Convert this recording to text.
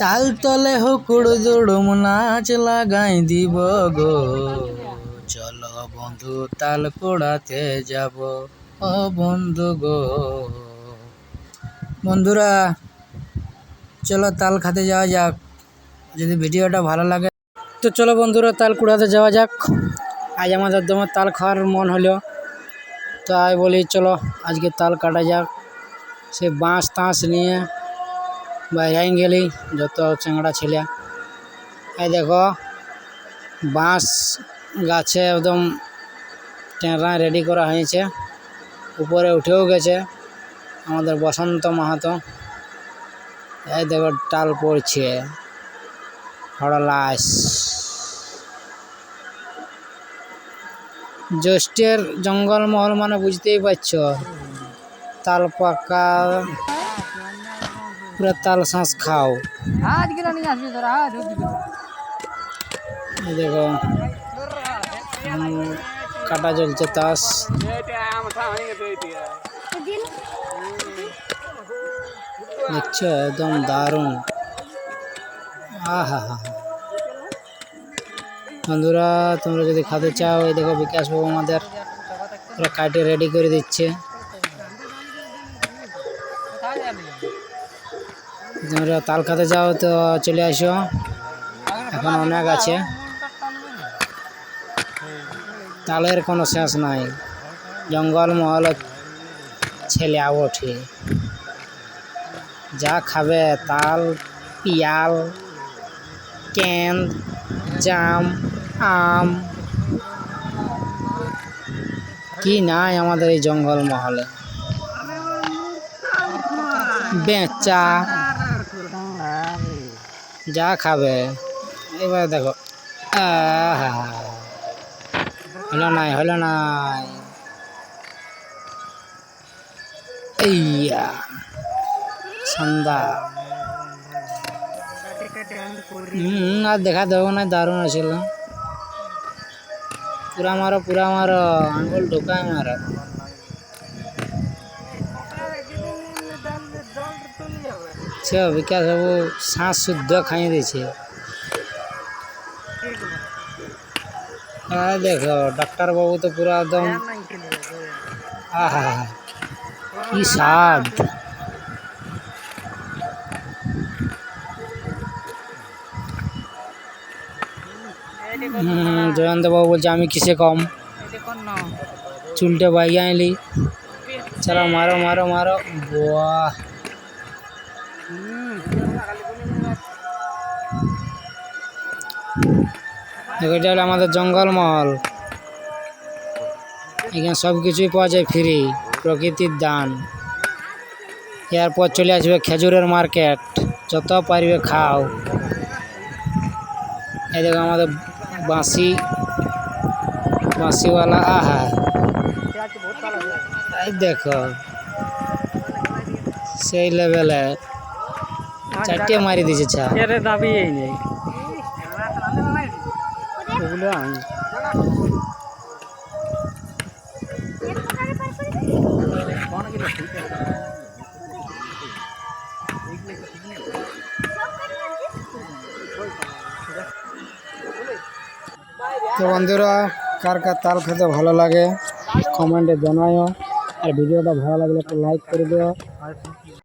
তাল তলে হুকুড় দুড়ুম নাচ লাগাই দিব গো, চলো বন্ধু তাল কুড়াতে যাব ও বন্ধু গো। বন্ধুরা চলো তাল খাতে যাওয়া যাক। যদি ভিডিওটা ভালো লাগে তো চলো বন্ধুরা তাল কুড়াতে যাওয়া যাক। আজ আমাদের দমে তাল খাওয়ার মন হলো, তাই বলি চলো আজকে তাল কাটা যাক। সে বাঁশ তাঁশ নিয়ে বাইরে গেলি যত চেংড়া ছেলে, এই দেখো বাঁশ গাছে একদম টেঁড়া রেডি করা হয়েছে, উপরে উঠেও গেছে আমাদের বসন্ত মাহাতো। এই দেখো টাল পড়ছে হড়লাস। জ্যৈষ্ঠের জঙ্গলমহল মানে বুঝতেই পারছো, তাল পাকা পুরো তাল শাঁস খাও। দেখো কাটা চলছে তাস, দেখছো একদম দারুণ। আহা হা, বন্ধুরা তোমরা যদি খাতে চাও এই দেখো বিকাশ বাবু আমাদের পুরো কাটে রেডি করে দিচ্ছে। তোমরা তাল খাতে যাও তো চলে আসো, এখন অনেক আছে, তালের কোনো শেষ নাই। জঙ্গলমহল ছেলে ওঠে, যা খাবে তাল পিয়াল কেন জাম আম কি নাই আমাদের এই জঙ্গলমহলে। বেচা যা খাবে। এবার দেখো হলো নাই হলো নাই, এইয়া সন্ধ্যা। আর দেখা দেবো না, দারুণ আছিল। পুরা মারো আঙুল ঢোকায় মারো। বিকাশ বাবু শ্বাস শুদ্ধ খাইয়ে দিয়েছে। দেখো ডাক্তার বাবু তো পুরা একদম আহা কি স্বাদ। জয়ন্ত বাবু বলছে আমি কিসে কম, চুলটা বাইকে আনলি। চলো মারো মারো মারো, বাহ এটা হলো আমাদের জঙ্গলমহল। এখানে সব কিছুই পাওয়া যায় ফ্রি, প্রকৃতির দান। এরপর চলে আসবে খেজুরের মার্কেট, যত পারবে খাও। এই দেখো আমাদের বাঁশিওয়ালা, আহা এই দেখো সেই লেভেলে চারটে মারি দিয়েছে। চা দাবি নেই ওগুলো আমি তো বন্ধুরা কার কার তাল খেতে ভালো লাগে কমেন্টে জানাও, আর ভিডিওটা ভালো লাগলে একটু লাইক করে দিও।